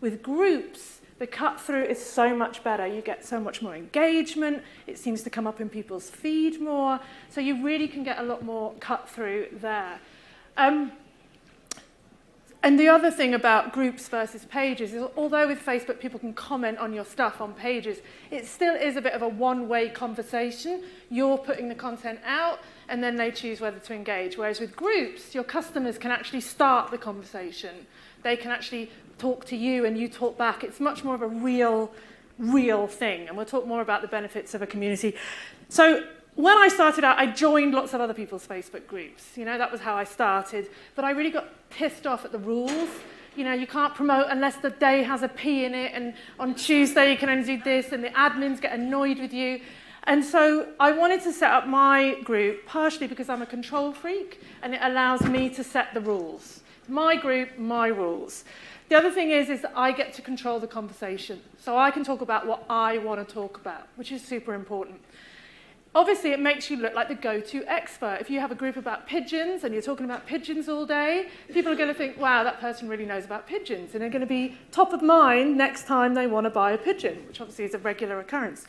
With groups, the cut-through is so much better. You get so much more engagement. It seems to come up in people's feed more. So you really can get a lot more cut-through there. And the other thing about groups versus pages is, although with Facebook people can comment on your stuff on pages, it still is a bit of a one-way conversation. You're putting the content out, and then they choose whether to engage. Whereas with groups, your customers can actually start the conversation. They can actually talk to you, and you talk back. It's much more of a real thing. And we'll talk more about the benefits of a community. So when I started out, I joined lots of other people's Facebook groups. You know, that was how I started. But I really got pissed off at the rules. You know, you can't promote unless the day has a P in it, and on Tuesday you can only do this, and the admins get annoyed with you. And so I wanted to set up my group, partially because I'm a control freak, and it allows me to set the rules. My group, my rules. The other thing is that I get to control the conversation. So I can talk about what I want to talk about, which is super important. Obviously, it makes you look like the go-to expert. If you have a group about pigeons and you're talking about pigeons all day, people are going to think, wow, that person really knows about pigeons. And they're going to be top of mind next time they want to buy a pigeon, which obviously is a regular occurrence.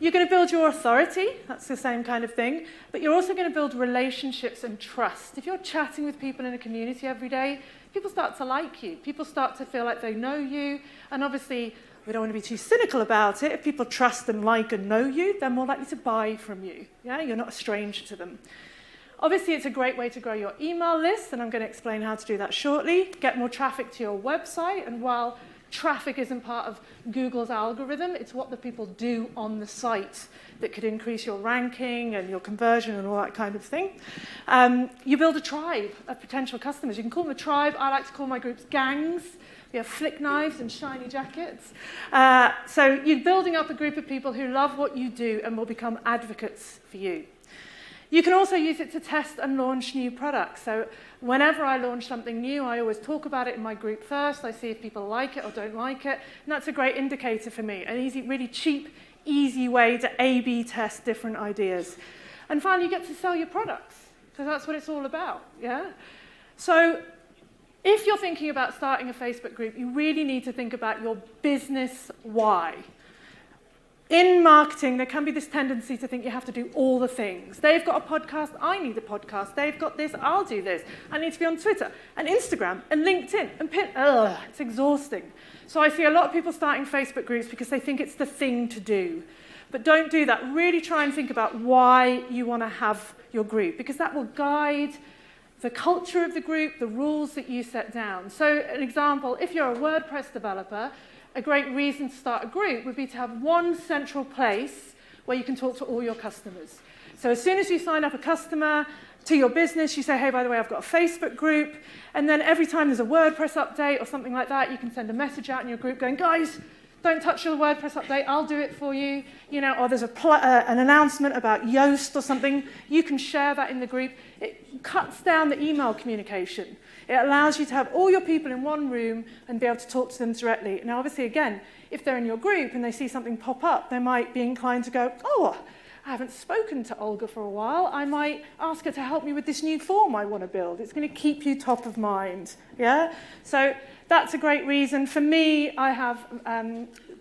You're going to build your authority. That's the same kind of thing. But you're also going to build relationships and trust. If you're chatting with people in a community every day, people start to like you. People start to feel like they know you. And obviously, we don't want to be too cynical about it. If people trust and like and know you, they're more likely to buy from you. Yeah? You're not a stranger to them. Obviously, it's a great way to grow your email list, and I'm going to explain how to do that shortly. Get more traffic to your website, and while traffic isn't part of Google's algorithm, it's what the people do on the site that could increase your ranking and your conversion and all that kind of thing. You build a tribe of potential customers. You can call them a tribe. I like to call my groups gangs. We have flick knives and shiny jackets. So you're building up a group of people who love what you do and will become advocates for you. You can also use it to test and launch new products. So whenever I launch something new, I always talk about it in my group first. I see if people like it or don't like it. And that's a great indicator for me. An easy, really cheap, easy way to A/B test different ideas. And finally, you get to sell your products, because that's what it's all about. Yeah? So if you're thinking about starting a Facebook group, you really need to think about your business why. In marketing, there can be this tendency to think you have to do all the things. They've got a podcast, I need a podcast. They've got this, I'll do this. I need to be on Twitter and Instagram and LinkedIn and Pin. It's exhausting. So I see a lot of people starting Facebook groups because they think it's the thing to do. But don't do that. Really try and think about why you want to have your group, because that will guide the culture of the group, the rules that you set down. So an example, if you're a WordPress developer, a great reason to start a group would be to have one central place where you can talk to all your customers. So as soon as you sign up a customer to your business, you say, hey, by the way, I've got a Facebook group. And then every time there's a WordPress update or something like that, you can send a message out in your group going, guys, don't touch your WordPress update, I'll do it for you. You know, or there's an announcement about Yoast or something. You can share that in the group. It cuts down the email communication. It allows you to have all your people in one room and be able to talk to them directly. Now, obviously, again, if they're in your group and they see something pop up, they might be inclined to go, oh, I haven't spoken to Olga for a while. I might ask her to help me with this new form I want to build. It's going to keep you top of mind. Yeah? So that's a great reason. For me, I have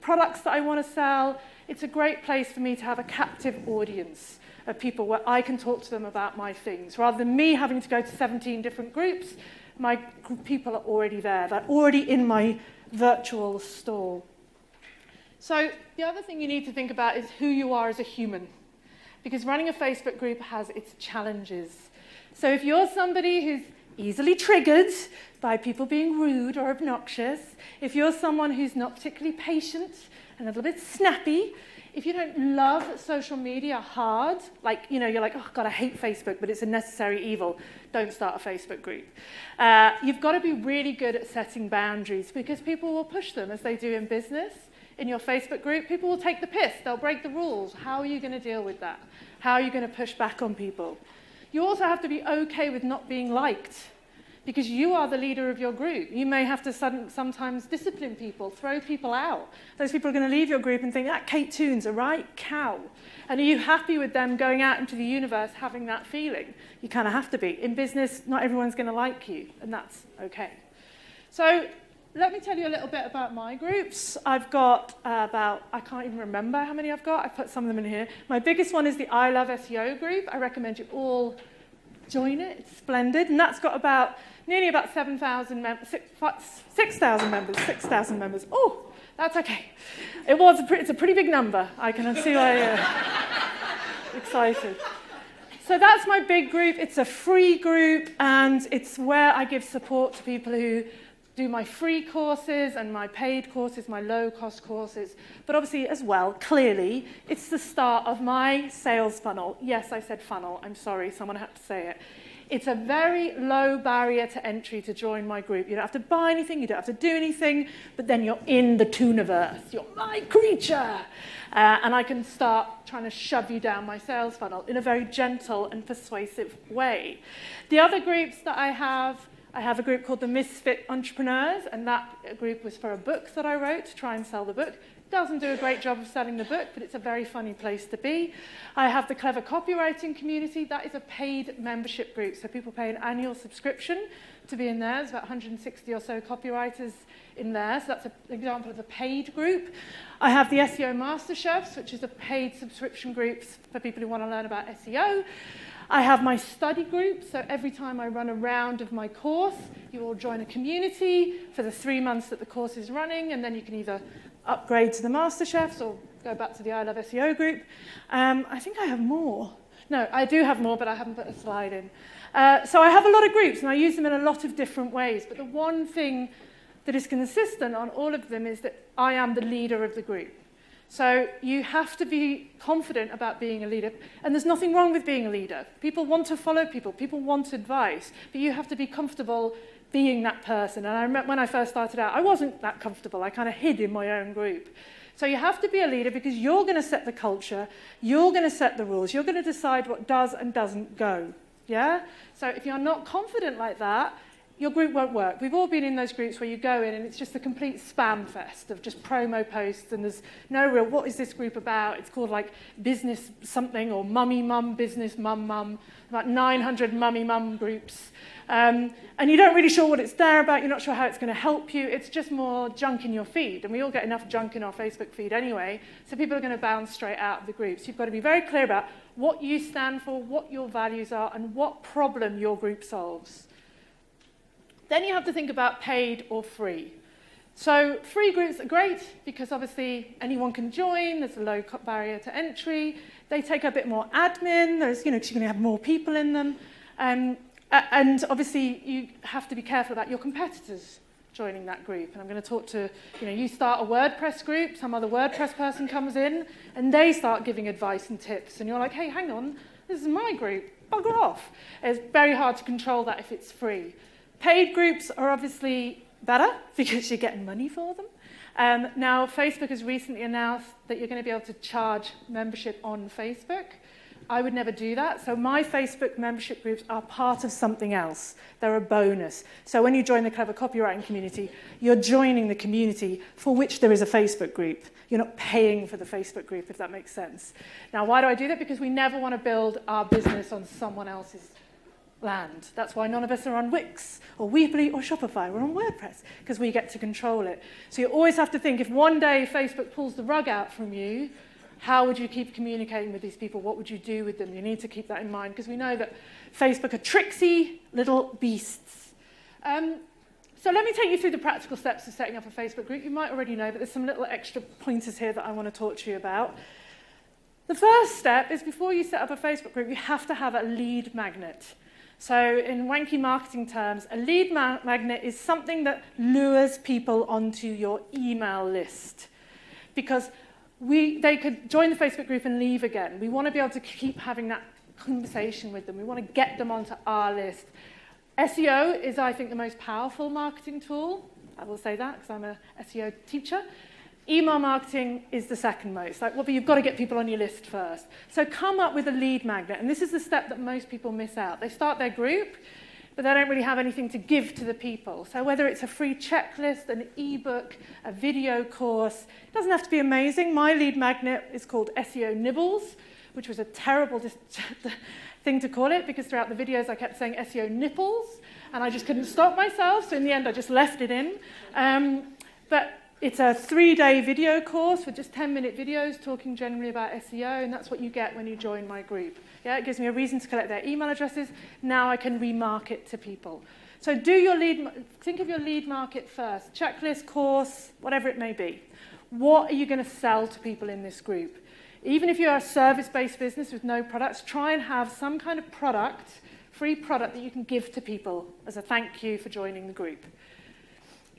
products that I want to sell. It's a great place for me to have a captive audience of people where I can talk to them about my things. Rather than me having to go to 17 different groups, my people are already there. They're already in my virtual store. So the other thing you need to think about is who you are as a human, because running a Facebook group has its challenges. So if you're somebody who's easily triggered by people being rude or obnoxious, if you're someone who's not particularly patient and a little bit snappy, if you don't love social media hard, like, you know, you're like, oh, God, I hate Facebook, but it's a necessary evil, don't start a Facebook group. You've got to be really good at setting boundaries, because people will push them as they do in business. In your Facebook group, people will take the piss, they'll break the rules. How are you going to deal with that? How are you going to push back on people? You also have to be okay with not being liked, because you are the leader of your group. You may have to sometimes discipline people, throw people out. Those people are going to leave your group and think, that Kate Toon's a right cow. And are you happy with them going out into the universe having that feeling? You kind of have to be. In business, not everyone's going to like you, and that's okay. So let me tell you a little bit about my groups. I've got I can't even remember how many I've got. I put some of them in here. My biggest one is the I Love SEO group. I recommend you all join it. It's splendid. And that's got nearly about 7,000 members, 6,000 members, 6,000 members. Oh, that's okay. It's a pretty big number. I can see why you're excited. So that's my big group. It's a free group, and it's where I give support to people who do my free courses and my paid courses, my low-cost courses. But obviously, as well, clearly, it's the start of my sales funnel. Yes, I said funnel. I'm sorry. Someone had to say it. It's a very low barrier to entry to join my group. You don't have to buy anything. You don't have to do anything. But then you're in the Tooniverse. You're my creature. And I can start trying to shove you down my sales funnel in a very gentle and persuasive way. The other groups that I have a group called the Misfit Entrepreneurs, and that group was for a book that I wrote to try and sell the book. Doesn't do a great job of selling the book, but it's a very funny place to be. I have the Clever Copywriting Community. That is a paid membership group, so people pay an annual subscription to be in there. There's about 160 or so copywriters in there, so that's an example of a paid group. I have the SEO Masterchefs, which is a paid subscription group for people who want to learn about SEO. I have my study group, so every time I run a round of my course, you all join a community for the 3 months that the course is running, and then you can either upgrade to the MasterChefs or go back to the I Love SEO group. I think I have more. No, I do have more, but I haven't put a slide in. So I have a lot of groups, and I use them in a lot of different ways, but the one thing that is consistent on all of them is that I am the leader of the group. So you have to be confident about being a leader. And there's nothing wrong with being a leader. People want to follow people. People want advice. But you have to be comfortable being that person. And I remember when I first started out, I wasn't that comfortable. I kind of hid in my own group. So you have to be a leader because you're going to set the culture. You're going to set the rules. You're going to decide what does and doesn't go. Yeah? So if you're not confident like that, your group won't work. We've all been in those groups where you go in and it's just a complete spam fest of just promo posts and there's no real, what is this group about? It's called like business something or mummy mum, business mum mum, about 900 mummy mum groups. And you don't really sure what it's there about, you're not sure how it's going to help you, it's just more junk in your feed. And we all get enough junk in our Facebook feed anyway, so people are going to bounce straight out of the groups. You've got to be very clear about what you stand for, what your values are, and what problem your group solves. Then you have to think about paid or free. So free groups are great because obviously anyone can join, there's a low barrier to entry, they take a bit more admin, there's, because you're going to have more people in them. And obviously you have to be careful about your competitors joining that group. And I'm going to talk to, you start a WordPress group, some other WordPress person comes in, and they start giving advice and tips. And you're like, hey, hang on, this is my group, bugger off. It's very hard to control that if it's free. Paid groups are obviously better because you're getting money for them. Now, Facebook has recently announced that you're going to be able to charge membership on Facebook. I would never do that. So my Facebook membership groups are part of something else. They're a bonus. So when you join the Clever Copywriting community, you're joining the community for which there is a Facebook group. You're not paying for the Facebook group, if that makes sense. Now, why do I do that? Because we never want to build our business on someone else's land. That's why none of us are on Wix or Weebly or Shopify. We're on WordPress because we get to control it. So you always have to think, if one day Facebook pulls the rug out from you, how would you keep communicating with these people? What would you do with them? You need to keep that in mind because we know that Facebook are tricksy little beasts. So let me take you through the practical steps of setting up a Facebook group. You might already know, but there's some little extra pointers here that I want to talk to you about. The first step is before you set up a Facebook group, you have to have a lead magnet. So in wanky marketing terms, a lead magnet is something that lures people onto your email list because they could join the Facebook group and leave again. We want to be able to keep having that conversation with them. We want to get them onto our list. SEO is, I think, the most powerful marketing tool. I will say that because I'm a SEO teacher. Email marketing is the second most. But you've got to get people on your list first. So come up with a lead magnet. And this is the step that most people miss out. They start their group, but they don't really have anything to give to the people. So whether it's a free checklist, an ebook, a video course, it doesn't have to be amazing. My lead magnet is called SEO Nibbles, which was a terrible thing to call it because throughout the videos I kept saying SEO nipples. and I just couldn't stop myself, so in the end I just left it in. But it's a 3-day video course with just 10-minute videos talking generally about SEO, and that's what you get when you join my group. Yeah, it gives me a reason to collect their email addresses. Now I can remarket to people. So think of your lead market first. Checklist, course, whatever it may be. What are you going to sell to people in this group? Even if you're a service-based business with no products, try and have some kind of product, free product that you can give to people as a thank you for joining the group.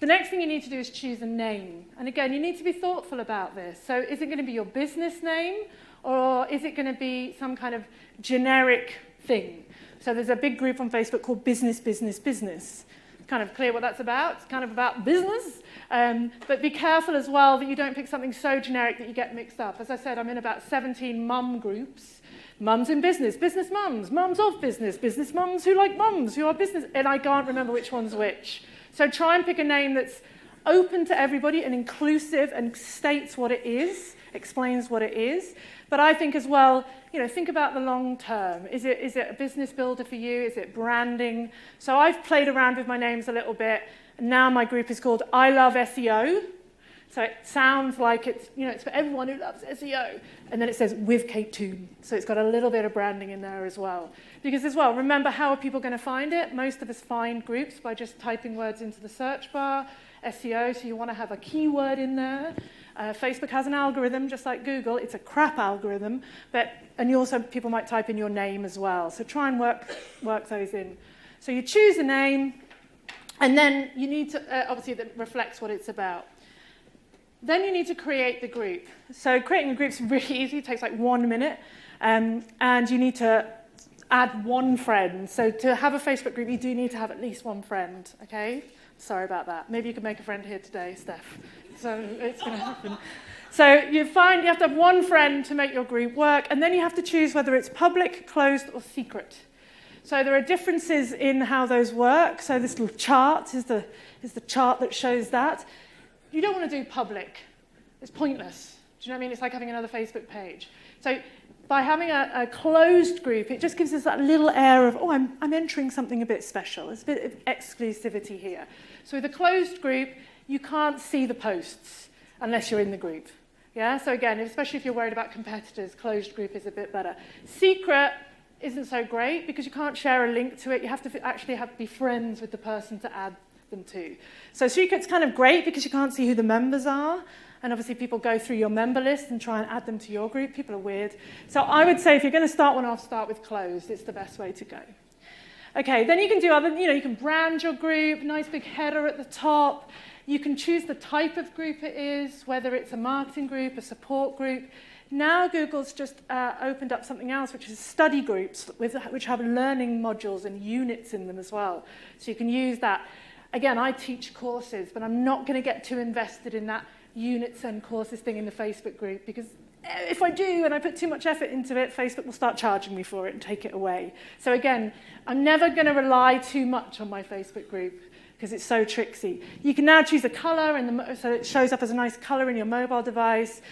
The next thing you need to do is choose a name. And again, you need to be thoughtful about this. So is it going to be your business name, or is it going to be some kind of generic thing? So there's a big group on Facebook called Business, Business, Business. It's kind of clear what that's about. It's kind of about business. But be careful as well that you don't pick something so generic that you get mixed up. As I said, I'm in about 17 mum groups. Mums in business, business mums, mums of business, business mums who like mums, who are business, and I can't remember which one's which. So try and pick a name that's open to everybody and inclusive and states what it is, explains what it is. But I think as well, think about the long term. Is it a business builder for you? Is it branding? So I've played around with my names a little bit, and now my group is called I Love SEO. So it sounds like it's for everyone who loves SEO. And then it says with Kate Toon. So it's got a little bit of branding in there as well. Because as well, remember, how are people going to find it? Most of us find groups by just typing words into the search bar. SEO, so you want to have a keyword in there. Facebook has an algorithm, just like Google. It's a crap algorithm. And people might type in your name as well. So try and work those in. So you choose a name, and then you need to, obviously, that reflects what it's about. Then you need to create the group. So creating a group is really easy. It takes like 1 minute. And you need to add one friend. So to have a Facebook group, you do need to have at least one friend, okay? Sorry about that. Maybe you could make a friend here today, Steph. So it's going to happen. So you have to have one friend to make your group work, and then you have to choose whether it's public, closed, or secret. So there are differences in how those work. So this little chart is the chart that shows that. You don't want to do public. It's pointless. Do you know what I mean? It's like having another Facebook page. So by having a closed group, it just gives us that little air of, I'm entering something a bit special. There's a bit of exclusivity here. So with a closed group, you can't see the posts unless you're in the group. Yeah. So again, especially if you're worried about competitors, closed group is a bit better. Secret isn't so great because you can't share a link to it. You have to actually be friends with the person to add them to. So secret's kind of great because you can't see who the members are. And obviously people go through your member list and try and add them to your group. People are weird. So I would say if you're going to start one off, start with closed. It's the best way to go. Okay, then you can do you can brand your group, nice big header at the top. You can choose the type of group it is, whether it's a marketing group, a support group. Now Google's just opened up something else, which is study groups, which have learning modules and units in them as well. So you can use that. Again, I teach courses, but I'm not going to get too invested in that units and courses thing in the Facebook group, because if I do and I put too much effort into it, Facebook will start charging me for it and take it away. So again, I'm never going to rely too much on my Facebook group because it's so tricksy. You can now choose a color, so it shows up as a nice color in your mobile device.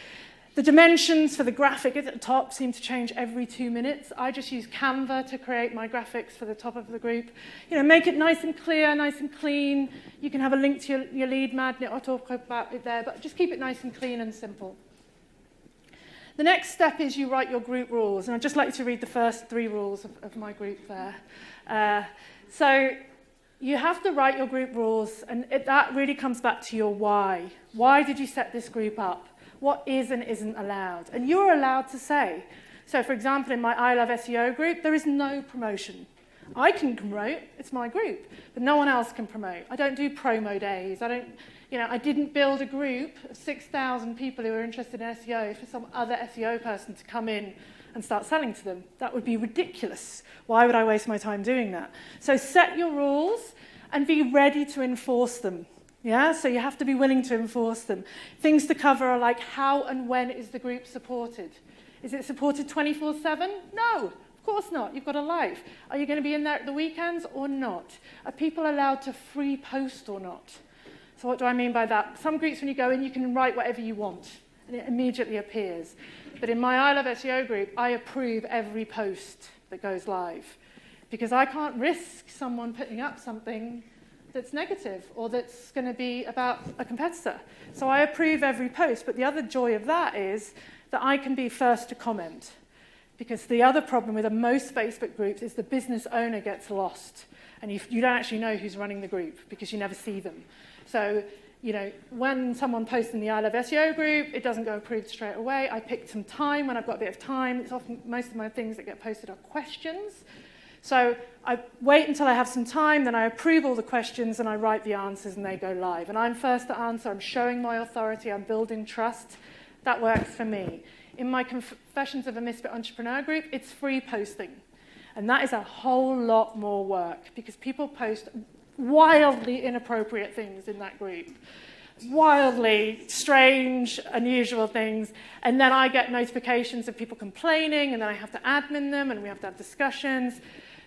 The dimensions for the graphic at the top seem to change every 2 minutes. I just use Canva to create my graphics for the top of the group. Make it nice and clear, nice and clean. You can have a link to your lead magnet. I'll talk about it there, but just keep it nice and clean and simple. The next step is you write your group rules, and I'd just like to read the first 3 rules of my group there. So you have to write your group rules, and that really comes back to your why. Why did you set this group up? What is and isn't allowed? And you're allowed to say. So, for example, in my I Love SEO group, there is no promotion. I can promote, it's my group, but no one else can promote. I don't do promo days. I didn't build a group of 6,000 people who are interested in SEO for some other SEO person to come in and start selling to them. That would be ridiculous. Why would I waste my time doing that? So set your rules and be ready to enforce them. Yeah, so you have to be willing to enforce them. Things to cover are like, how and when is the group supported? Is it supported 24/7? No, of course not. You've got a life. Are you going to be in there at the weekends or not? Are people allowed to free post or not? So what do I mean by that? Some groups, when you go in, you can write whatever you want, and it immediately appears. But in my I Love SEO group, I approve every post that goes live. because I can't risk someone putting up something that's negative or that's going to be about a competitor. So I approve every post, but the other joy of that is that I can be first to comment, because the other problem with most Facebook groups is the business owner gets lost, and you don't actually know who's running the group because you never see them. So, you know, when someone posts in the I Love SEO group, it doesn't go approved straight away. I pick some time when I've got a bit of time. It's often, most of my things that get posted are questions. So I wait until I have some time, then I approve all the questions and I write the answers and they go live. And I'm first to answer, I'm showing my authority, I'm building trust. That works for me. In my Confessions of a Misfit Entrepreneur group, it's free posting. And that is a whole lot more work because people post wildly inappropriate things in that group. Wildly strange, unusual things. And then I get notifications of people complaining, and then I have to admin them, and we have to have discussions.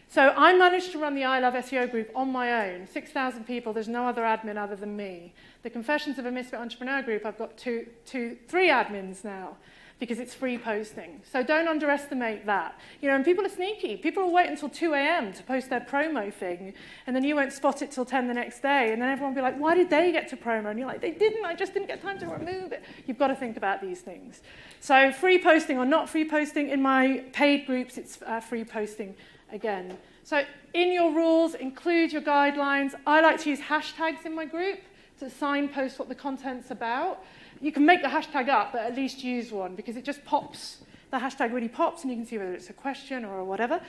So I managed to run the I Love SEO group on my own. 6,000 people, there's no other admin other than me. The Confessions of a Misfit Entrepreneur group, I've got three admins now, because it's free posting. So don't underestimate that. You know, and people are sneaky. People will wait until 2 a.m. to post their promo thing, and then you won't spot it till 10 the next day, and then everyone will be like, why did they get to promo? And you're like, they didn't, I just didn't get time to remove it. You've got to think about these things. So free posting or not free posting, in my paid groups, it's free posting again. So in your rules, include your guidelines. I like to use hashtags in my group to signpost what the content's about. You can make the hashtag up, but at least use one, because it just pops. The hashtag really pops, and you can see whether it's a question or whatever.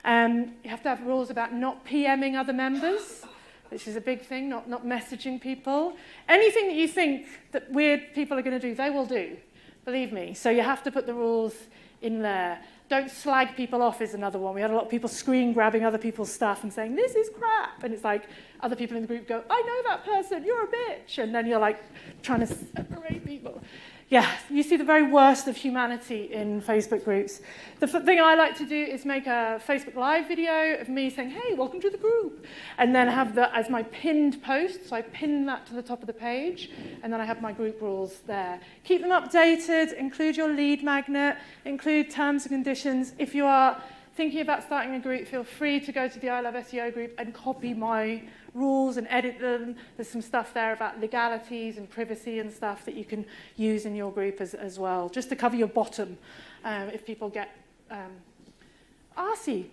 You have to have rules about not PMing other members, which is a big thing, not messaging people. Anything that you think that weird people are going to do, they will do, believe me. So you have to put the rules in there. Don't slag people off is another one. We had a lot of people screen grabbing other people's stuff and saying, this is crap. And it's like, other people in the group go, I know that person, you're a bitch. And then you're like trying to separate people. Yeah, you see the very worst of humanity in Facebook groups. The thing I like to do is make a Facebook Live video of me saying, hey, welcome to the group. And then have that as my pinned post. So I pin that to the top of the page. And then I have my group rules there. Keep them updated. Include your lead magnet. Include terms and conditions. If you are thinking about starting a group, feel free to go to the I Love SEO group and copy my rules and edit them. There's some stuff there about legalities and privacy and stuff that you can use in your group as well, just to cover your bottom if people get arsey.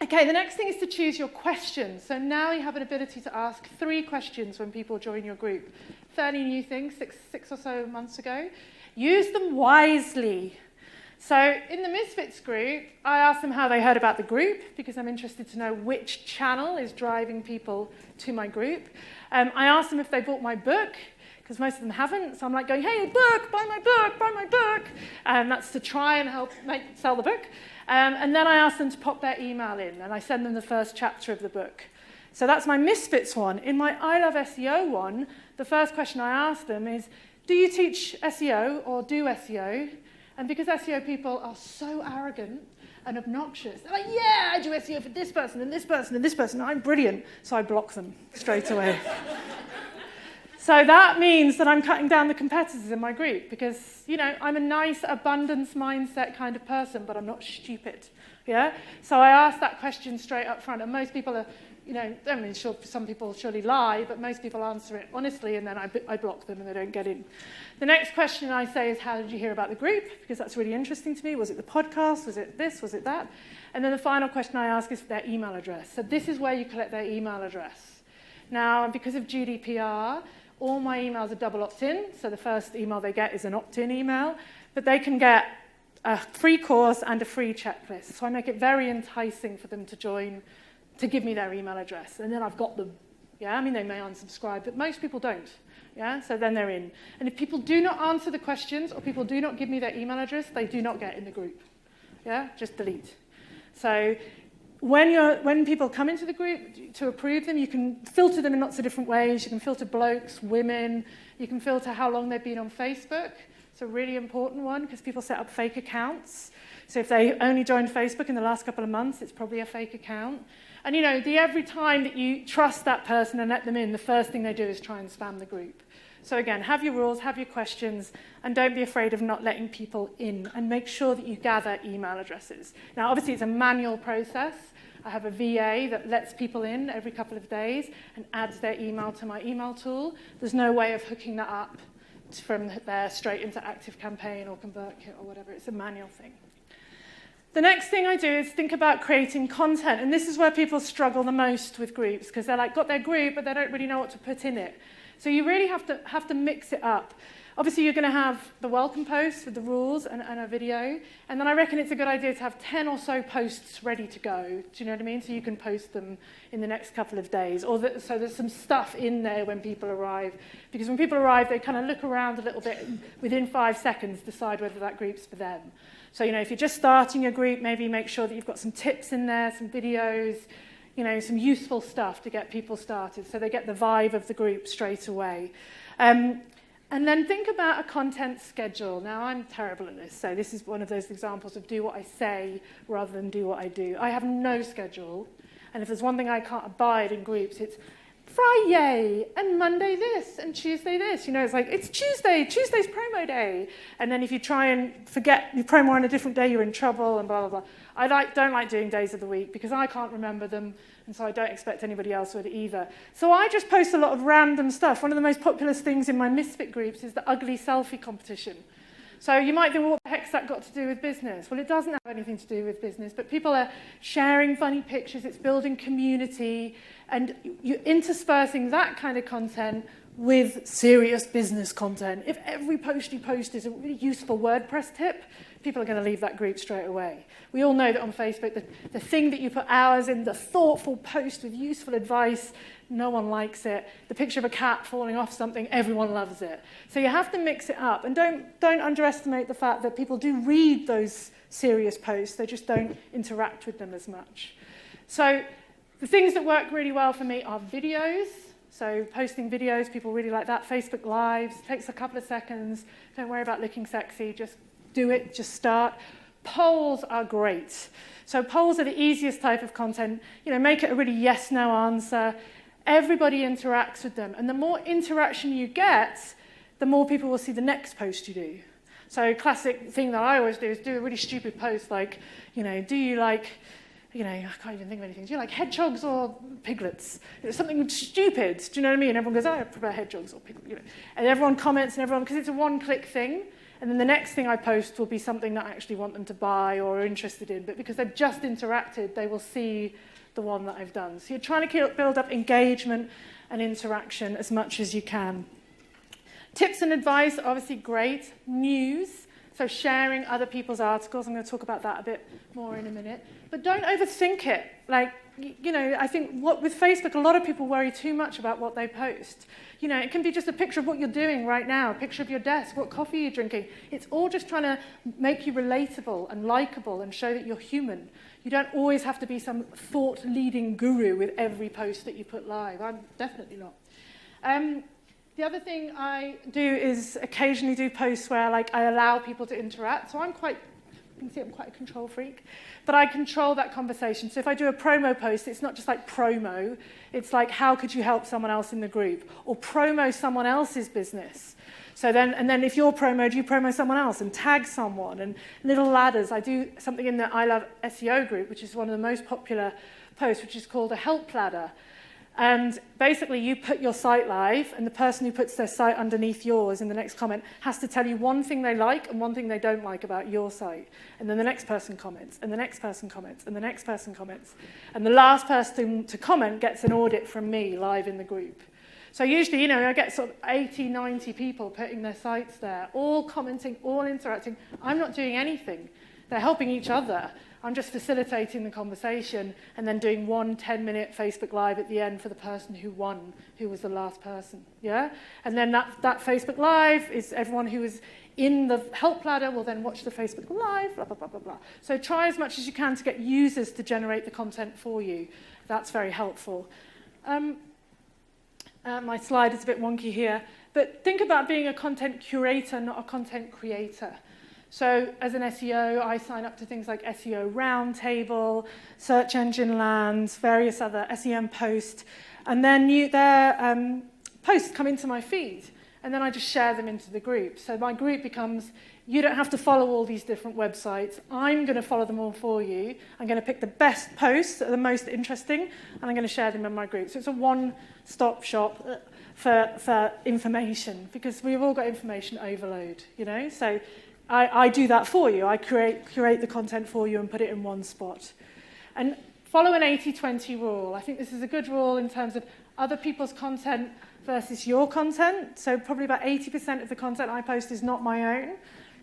Okay, the next thing is to choose your questions. So now you have an ability to ask 3 questions when people join your group. Fairly new thing, six or so months ago. Use them wisely. So in the Misfits group, I asked them how they heard about the group, because I'm interested to know which channel is driving people to my group. I asked them if they bought my book, because most of them haven't. So I'm like going, hey, book, buy my book, buy my book. And that's to try and help sell the book. And then I asked them to pop their email in, and I send them the first chapter of the book. So that's my Misfits one. In my I Love SEO one, the first question I asked them is, do you teach SEO or do SEO? And because SEO people are so arrogant and obnoxious, they're like, yeah, I do SEO for this person and this person and this person, I'm brilliant. So I block them straight away. So that means that I'm cutting down the competitors in my group because, you know, I'm a nice abundance mindset kind of person, but I'm not stupid, yeah? So I asked that question straight up front, and most people are, you know, I mean, sure, some people surely lie, but most people answer it honestly, and then I block them and they don't get in. The next question I say is, how did you hear about the group? Because that's really interesting to me. Was it the podcast? Was it this? Was it that? And then the final question I ask is their email address. So this is where you collect their email address. Now, because of GDPR, all my emails are double opt-in. So the first email they get is an opt-in email, but they can get a free course and a free checklist. So I make it very enticing for them to join, to give me their email address, and then I've got them. Yeah, I mean, they may unsubscribe, but most people don't. Yeah, so then they're in. And if people do not answer the questions or people do not give me their email address, they do not get in the group. Yeah, just delete. So when people come into the group to approve them, you can filter them in lots of different ways. You can filter blokes, women. You can filter how long they've been on Facebook. It's a really important one because people set up fake accounts. So if they only joined Facebook in the last couple of months, it's probably a fake account. And, you know, every time that you trust that person and let them in, the first thing they do is try and spam the group. So again, have your rules, have your questions, and don't be afraid of not letting people in, and make sure that you gather email addresses. Now, obviously, it's a manual process. I have a VA that lets people in every couple of days and adds their email to my email tool. There's no way of hooking that up from there straight into ActiveCampaign or ConvertKit or whatever. It's a manual thing. The next thing I do is think about creating content, and this is where people struggle the most with groups, because they're like, got their group, but they don't really know what to put in it. So you really have to mix it up. Obviously, you're going to have the welcome post with the rules and a video, and then I reckon it's a good idea to have 10 or so posts ready to go. Do you know what I mean? So you can post them in the next couple of days, so there's some stuff in there when people arrive, because when people arrive, they kind of look around a little bit, and within 5 seconds decide whether that group's for them. So, you know, if you're just starting a group, maybe make sure that you've got some tips in there, some videos, you know, some useful stuff to get people started so they get the vibe of the group straight away. And then think about a content schedule. Now, I'm terrible at this, so this is one of those examples of do what I say rather than do what I do. I have no schedule, and if there's one thing I can't abide in groups, it's Friday and Monday this and Tuesday this. You know, it's like, it's Tuesday's promo day. And then if you try and forget your promo on a different day, you're in trouble and blah, blah, blah. I don't like doing days of the week because I can't remember them, and so I don't expect anybody else would either. So I just post a lot of random stuff. One of the most popular things in my misfit groups is the ugly selfie competition. So you might think, well, what the heck's that got to do with business? Well, it doesn't have anything to do with business, but people are sharing funny pictures, it's building community, and you're interspersing that kind of content with serious business content. If every post you post is a really useful WordPress tip, people are going to leave that group straight away. We all know that on Facebook, the thing that you put hours in, the thoughtful post with useful advice, no one likes it. The picture of a cat falling off something, everyone loves it. So you have to mix it up. And don't underestimate the fact that people do read those serious posts. They just don't interact with them as much. So the things that work really well for me are videos. So posting videos, people really like that. Facebook Lives, takes a couple of seconds. Don't worry about looking sexy. Just do it, just start. Polls are great. So polls are the easiest type of content. You know, make it a really yes/no answer. Everybody interacts with them. And the more interaction you get, the more people will see the next post you do. So classic thing that I always do is do a really stupid post like, you know, do you like, you know, I can't even think of anything. Do you like hedgehogs or piglets? It's something stupid. Do you know what I mean? Everyone goes, oh, I prefer hedgehogs or piglets. You know. And everyone comments and everyone, because it's a one-click thing. And then the next thing I post will be something that I actually want them to buy or are interested in. But because they've just interacted, they will see the one that I've done. So you're trying to build up engagement and interaction as much as you can. Tips and advice, obviously great. News, so sharing other people's articles. I'm going to talk about that a bit more in a minute. But don't overthink it. Like, you know, I think with Facebook, a lot of people worry too much about what they post. You know, it can be just a picture of what you're doing right now, a picture of your desk, what coffee you're drinking. It's all just trying to make you relatable and likable and show that you're human. You don't always have to be some thought-leading guru with every post that you put live. I'm definitely not. The other thing I do is occasionally do posts where I allow people to interact. So you can see I'm quite a control freak, but I control that conversation. So if I do a promo post, it's not just like promo. It's like, how could you help someone else in the group? Or promo someone else's business. So then if you're promoed, you promo someone else and tag someone. And little ladders. I do something in the I Love SEO group, which is one of the most popular posts, which is called a help ladder. And basically, you put your site live, and the person who puts their site underneath yours in the next comment has to tell you one thing they like and one thing they don't like about your site. And then the next person comments, and the next person comments, and the next person comments. And the last person to comment gets an audit from me live in the group. So usually, you know, I get sort of 80, 90 people putting their sites there, all commenting, all interacting. I'm not doing anything. They're helping each other. I'm just facilitating the conversation and then doing one 10-minute Facebook Live at the end for the person who won, who was the last person, yeah? And then that Facebook Live is everyone who is in the help ladder will then watch the Facebook Live, blah, blah, blah, blah, blah. So try as much as you can to get users to generate the content for you. That's very helpful. My slide is a bit wonky here, but think about being a content curator, not a content creator. So as an SEO, I sign up to things like SEO Roundtable, Search Engine Land, various other SEM posts, and then their posts come into my feed. and then I just share them into the group. So my group becomes, you don't have to follow all these different websites. I'm going to follow them all for you. I'm going to pick the best posts that are the most interesting, and I'm going to share them in my group. So it's a one-stop shop for information, because we've all got information overload, you know? So I do that for you. I curate the content for you and put it in one spot. And follow an 80-20 rule. I think this is a good rule in terms of other people's content versus your content. So probably about 80% of the content I post is not my own.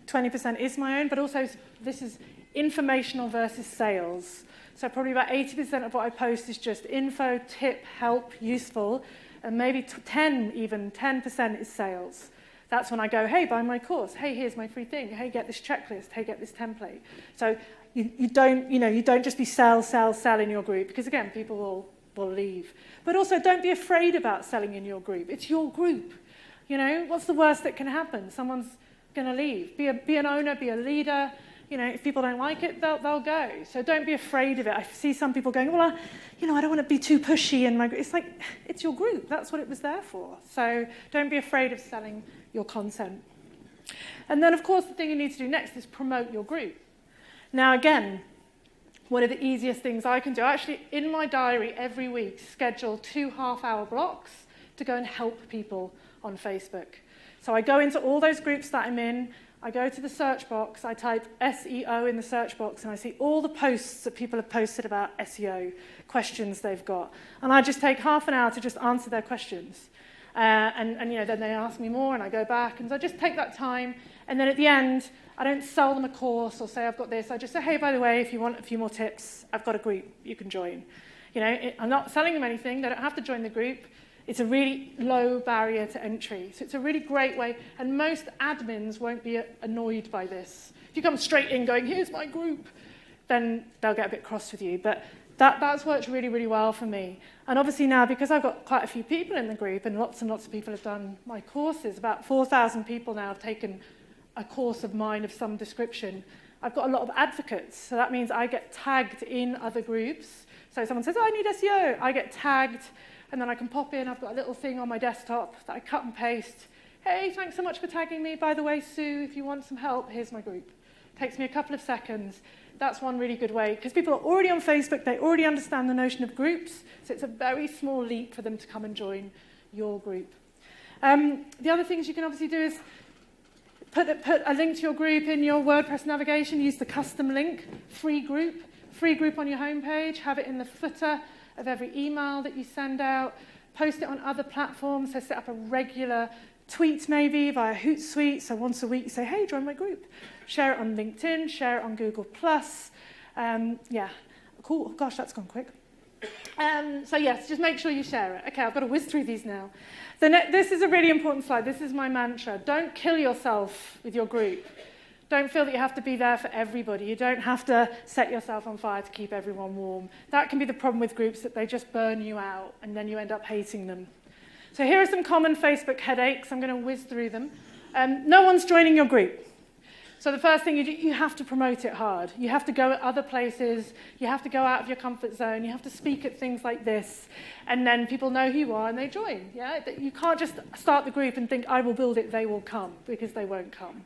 20% is my own, but also this is informational versus sales. So probably about 80% of what I post is just info, tip, help, useful, and maybe 10% is sales. That's when I go, hey, buy my course. Hey, here's my free thing. Hey, get this checklist. Hey, get this template. So you don't just be sell in your group, because again, people will leave. But also, don't be afraid about selling in your group. It's your group. You know, what's the worst that can happen? Someone's going to leave. Be an owner, be a leader. You know, if people don't like it, they'll go. So don't be afraid of it. I see some people going, well, I don't want to be too pushy in my group. It's like, it's your group. That's what it was there for. So don't be afraid of selling your content. And then, of course, the thing you need to do next is promote your group. Now, again, one of the easiest things I can do, actually, in my diary every week, schedule 2 half-hour blocks to go and help people on Facebook. So I go into all those groups that I'm in, I go to the search box, I type SEO in the search box, and I see all the posts that people have posted about SEO, questions they've got. And I just take half an hour to just answer their questions. And then they ask me more, and I go back, and so I just take that time, and then at the end, I don't sell them a course or say I've got this. I just say, hey, by the way, if you want a few more tips, I've got a group you can join. You know, I'm not selling them anything. They don't have to join the group. It's a really low barrier to entry. So it's a really great way, and most admins won't be annoyed by this. If you come straight in going, here's my group, then they'll get a bit cross with you. But that's worked really, really well for me. And obviously now, because I've got quite a few people in the group, and lots of people have done my courses, about 4,000 people now have taken a course of mine of some description, I've got a lot of advocates. So that means I get tagged in other groups. So someone says, oh, I need SEO. I get tagged, and then I can pop in. I've got a little thing on my desktop that I cut and paste. Hey, thanks so much for tagging me. By the way, Sue, if you want some help, here's my group. Takes me a couple of seconds. That's one really good way, because people are already on Facebook. They already understand the notion of groups. So it's a very small leap for them to come and join your group. The other things you can obviously do is put a link to your group in your WordPress navigation. Use the custom link, free group on your homepage. Have it in the footer of every email that you send out. Post it on other platforms. So set up a regular tweet maybe via Hootsuite. So once a week you say, hey, join my group. Share it on LinkedIn. Share it on Google+. Yeah, cool. Gosh, that's gone quick. So yes, just make sure you share it. Okay, I've got to whiz through these now. This is a really important slide. This is my mantra. Don't kill yourself with your group. Don't feel that you have to be there for everybody. You don't have to set yourself on fire to keep everyone warm. That can be the problem with groups, that they just burn you out, and then you end up hating them. So here are some common Facebook headaches. I'm going to whiz through them. No one's joining your group. So the first thing you do, you have to promote it hard. You have to go at other places. You have to go out of your comfort zone. You have to speak at things like this. And then people know who you are and they join. Yeah? You can't just start the group and think, I will build it, they will come, because they won't come.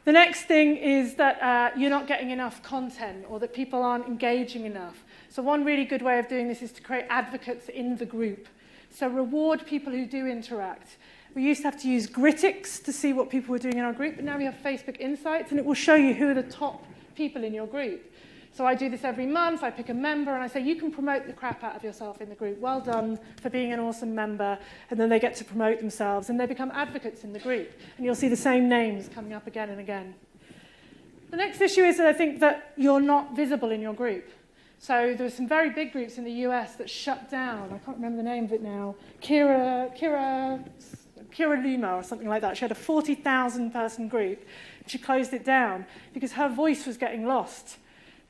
The next thing is that you're not getting enough content, or that people aren't engaging enough. So one really good way of doing this is to create advocates in the group. So reward people who do interact. We used to have to use Gritix to see what people were doing in our group, but now we have Facebook Insights, and it will show you who are the top people in your group. So I do this every month. I pick a member, and I say, you can promote the crap out of yourself in the group. Well done for being an awesome member. And then they get to promote themselves, and they become advocates in the group. And you'll see the same names coming up again and again. The next issue is that I think that you're not visible in your group. So there were some very big groups in the US that shut down. I can't remember the name of it now. Kira Luma or something like that. She had a 40,000 person group. She closed it down because her voice was getting lost.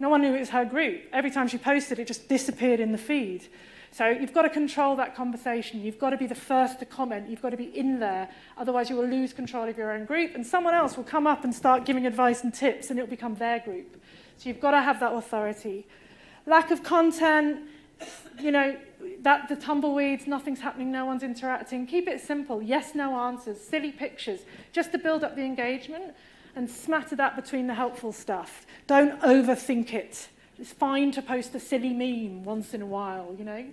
No one knew it was her group. Every time she posted, it just disappeared in the feed. So you've got to control that conversation. You've got to be the first to comment. You've got to be in there. Otherwise, you will lose control of your own group, and someone else will come up and start giving advice and tips, and it will become their group. So you've got to have that authority. Lack of content. you know, that the tumbleweeds, nothing's happening, no one's interacting. Keep it simple. Yes, no answers, silly pictures, just to build up the engagement, and smatter that between the helpful stuff. Don't overthink it. It's fine to post a silly meme once in a while, you know.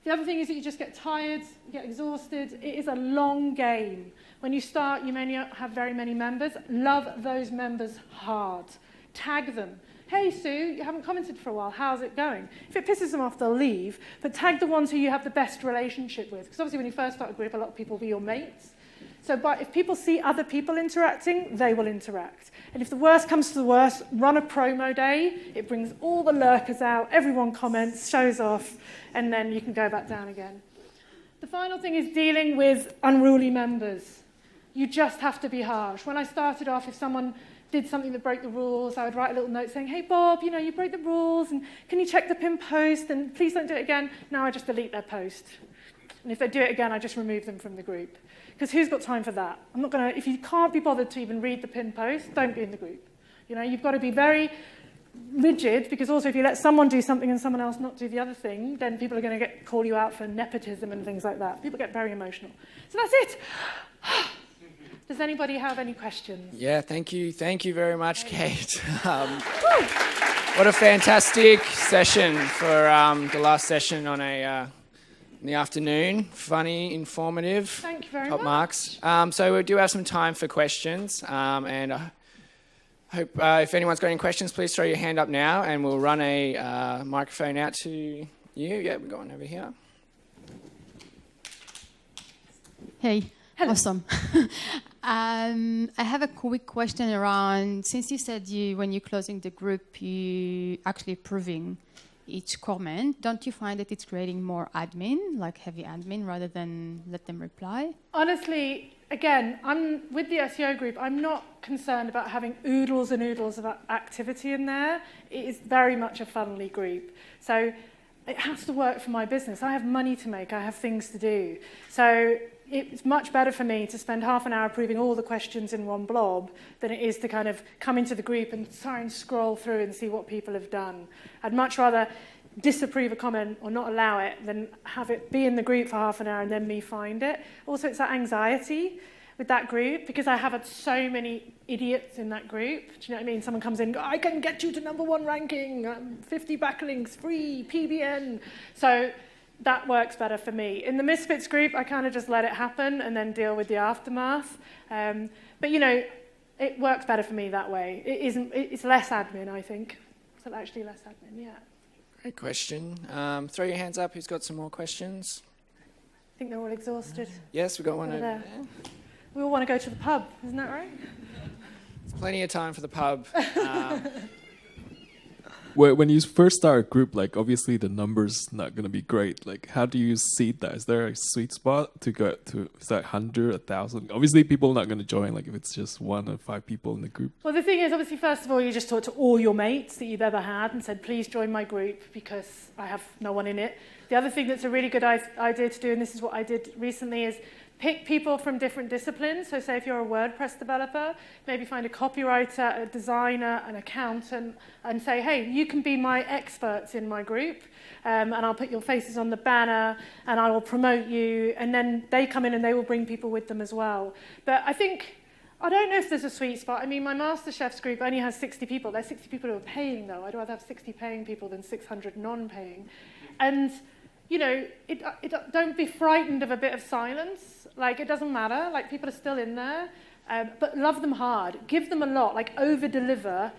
The other thing is that you just get tired, you get exhausted. It is a long game. When you start, you may not have very many members. Love those members hard. Tag them. Hey, Sue, you haven't commented for a while. How's it going? If it pisses them off, they'll leave. But tag the ones who you have the best relationship with. Because obviously when you first start a group, a lot of people will be your mates. So if people see other people interacting, they will interact. And if the worst comes to the worst, run a promo day. It brings all the lurkers out, everyone comments, shows off, and then you can go back down again. The final thing is dealing with unruly members. You just have to be harsh. When I started off, if someone did something that broke the rules, I would write a little note saying, hey, Bob, you know, you broke the rules, and can you check the pinned post, and please don't do it again. Now I just delete their post. And if they do it again, I just remove them from the group. Because who's got time for that? I'm not going to, if you can't be bothered to even read the pinned post, don't be in the group. You know, you've got to be very rigid, because also if you let someone do something and someone else not do the other thing, then people are going to call you out for nepotism and things like that. People get very emotional. So that's it. Does anybody have any questions? Yeah, thank you. Thank you very much, Kate. What a fantastic session for the last session on in the afternoon. Funny, informative. Thank you very top much. Marks. So we do have some time for questions. And I hope if anyone's got any questions, please throw your hand up now and we'll run a microphone out to you. Yeah, we've got one over here. Hey. Hello. Awesome. I have a quick question around, since you said when you're closing the group, you actually approving each comment, don't you find that it's creating more admin, like heavy admin, rather than let them reply? Honestly, again, I'm with the SEO group, I'm not concerned about having oodles and oodles of activity in there. It is very much a funnily group. So it has to work for my business. I have money to make, I have things to do. So it's much better for me to spend half an hour approving all the questions in one blob than it is to kind of come into the group and try and scroll through and see what people have done. I'd much rather disapprove a comment or not allow it than have it be in the group for half an hour and then me find it. Also, it's that anxiety with that group, because I have had so many idiots in that group. Do you know what I mean? Someone comes in, I can get you to #1 ranking, 50 backlinks, free, PBN. So that works better for me. In the Misfits group, I kind of just let it happen and then deal with the aftermath. But, you know, it works better for me that way. It's less admin, I think. It's actually less admin, yeah. Great question. Throw your hands up. Who's got some more questions? I think they're all exhausted. Yes, we've got one over there. there. We all want to go to the pub, isn't that right? There's plenty of time for the pub. When you first start a group, like obviously the number's not going to be great. Like, how do you seed that? Is there a sweet spot to go to? Is that 100, 1,000? Obviously, people are not going to join. Like, if it's just 1 or 5 people in the group. Well, the thing is, obviously, first of all, you just talk to all your mates that you've ever had and said, please join my group because I have no one in it. The other thing that's a really good idea to do, and this is what I did recently, is pick people from different disciplines. So say if you're a WordPress developer, maybe find a copywriter, a designer, an accountant, and say, hey, you can be my experts in my group, and I'll put your faces on the banner, and I will promote you, and then they come in and they will bring people with them as well. But I don't know if there's a sweet spot. I mean, my MasterChefs group only has 60 people. There's 60 people who are paying, though. I'd rather have 60 paying people than 600 non-paying. And you know, don't be frightened of a bit of silence. Like, it doesn't matter. Like, people are still in there. But love them hard. Give them a lot. Like, over-deliver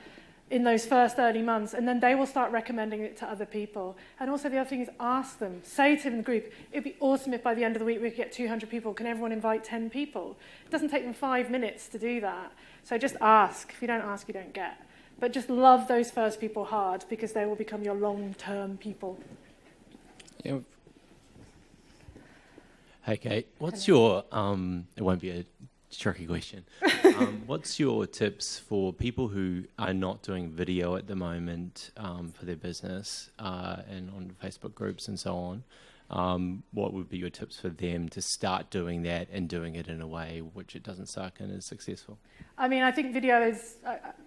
in those first early months, and then they will start recommending it to other people. And also, the other thing is ask them. Say to them in the group, it'd be awesome if by the end of the week we could get 200 people. Can everyone invite 10 people? It doesn't take them 5 minutes to do that. So just ask. If you don't ask, you don't get. But just love those first people hard, because they will become your long-term people. Yeah. Hey, Kate, what's your, it won't be a tricky question, what's your tips for people who are not doing video at the moment for their business and on Facebook groups and so on? What would be your tips for them to start doing that and doing it in a way which it doesn't suck and is successful? I mean, I think video is,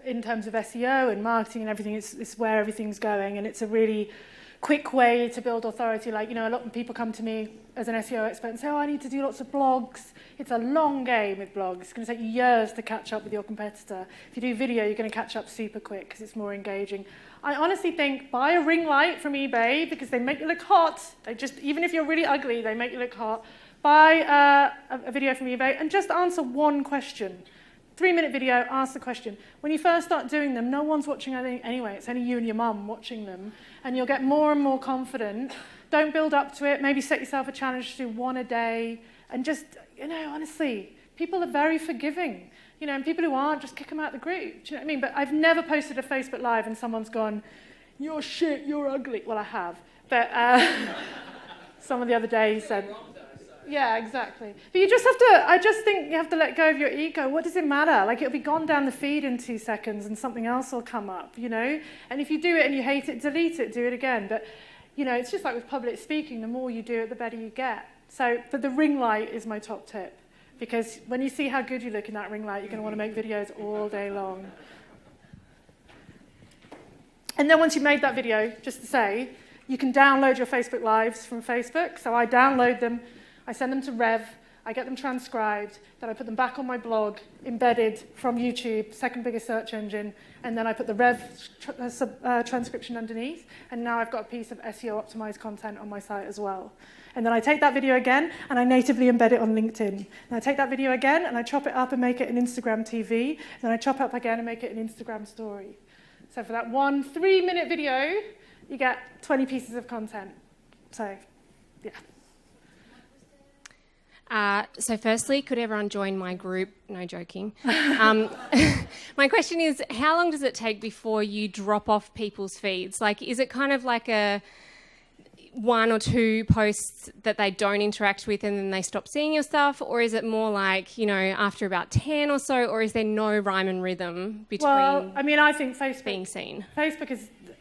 in terms of SEO and marketing and everything, it's where everything's going, and it's a really quick way to build authority. Like, a lot of people come to me as an SEO expert and say, I need to do lots of blogs. It's a long game with blogs. It's going to take you years to catch up with your competitor. If you do video, you're going to catch up super quick because it's more engaging. I honestly think buy a ring light from eBay because they make you look hot. Even if you're really ugly, they make you look hot. Buy a video from eBay and just answer one question. 3-minute video, ask the question. When you first start doing them, no one's watching anything anyway. It's only you and your mum watching them. And you'll get more and more confident. Don't build up to it. Maybe set yourself a challenge to do one a day. And just, honestly, people are very forgiving. And people who aren't, just kick them out of the group. Do you know what I mean? But I've never posted a Facebook Live and someone's gone, you're shit, you're ugly. Well, I have. But someone the other day said... Yeah, exactly. But I just think you have to let go of your ego. What does it matter? Like, it'll be gone down the feed in 2 seconds and something else will come up, And if you do it and you hate it, delete it, do it again. But, it's just like with public speaking. The more you do it, the better you get. But the ring light is my top tip. Because when you see how good you look in that ring light, you're going to want to make videos all day long. And then once you've made that video, just to say, you can download your Facebook Lives from Facebook. So I download them. I send them to Rev, I get them transcribed, then I put them back on my blog, embedded from YouTube, second biggest search engine, and then I put the Rev transcription underneath, and now I've got a piece of SEO optimized content on my site as well. And then I take that video again, and I natively embed it on LinkedIn. And I take that video again, and I chop it up and make it an Instagram TV, and then I chop it up again and make it an Instagram story. So for that one 3-minute video, you get 20 pieces of content. So, yeah. So firstly, could everyone join my group? No joking. My question is, how long does it take before you drop off people's feeds? Like, is it kind of like a 1 or 2 posts that they don't interact with and then they stop seeing your stuff? Or is it more like, after about 10 or so, or is there no rhyme and rhythm between I think Facebook being seen?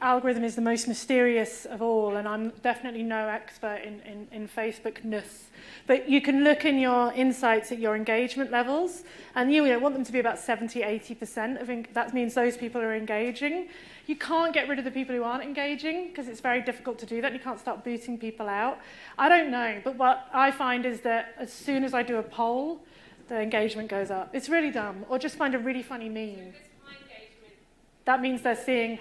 Algorithm is the most mysterious of all, and I'm definitely no expert in Facebook-ness. But you can look in your insights at your engagement levels, and you want them to be about 70-80%. That means those people are engaging. You can't get rid of the people who aren't engaging because it's very difficult to do that. You can't start booting people out. I don't know, but what I find is that as soon as I do a poll, the engagement goes up. It's really dumb. Or just find a really funny meme. That means they're seeing...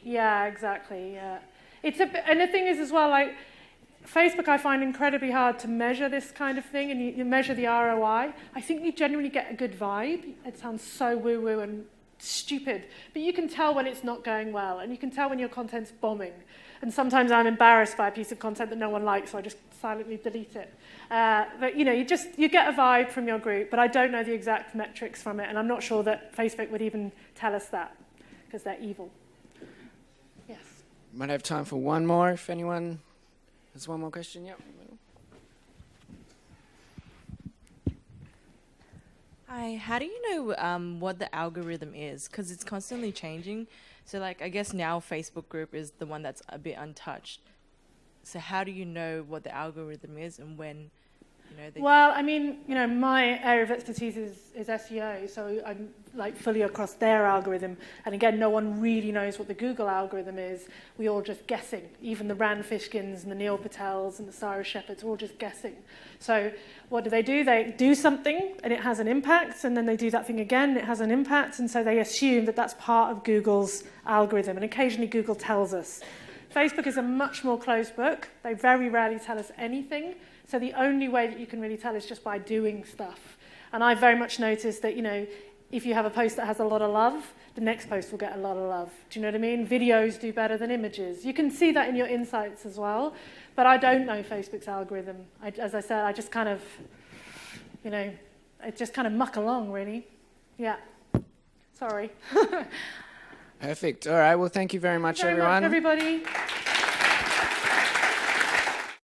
Yeah, exactly, yeah. And the thing is as well, like, Facebook I find incredibly hard to measure this kind of thing, and you measure the ROI. I think you generally get a good vibe. It sounds so woo-woo and stupid, but you can tell when it's not going well, and you can tell when your content's bombing. And sometimes I'm embarrassed by a piece of content that no one likes, so I just silently delete it. But you get a vibe from your group, but I don't know the exact metrics from it, and I'm not sure that Facebook would even tell us that, because they're evil. Yes. Might have time for one more if anyone has one more question. Yep. Hi, how do you know what the algorithm is? Because it's constantly changing. So I guess now Facebook group is the one that's a bit untouched. So how do you know what the algorithm is and when, Well, my area of expertise is SEO, so I'm fully across their algorithm. And again, no one really knows what the Google algorithm is. We're all just guessing. Even the Rand Fishkins and the Neil Patels and the Cyrus Shepherds are all just guessing. So what do? They do something and it has an impact, and then they do that thing again and it has an impact, and so they assume that that's part of Google's algorithm, and occasionally Google tells us. Facebook is a much more closed book. They very rarely tell us anything. So the only way that you can really tell is just by doing stuff. And I very much noticed that, if you have a post that has a lot of love, the next post will get a lot of love. Do you know what I mean? Videos do better than images. You can see that in your insights as well. But I don't know Facebook's algorithm. As I said, I just kind of, I just kind of muck along, really. Yeah. Sorry. Perfect. All right. Well, thank you very much, everyone. Thank you very much, everybody.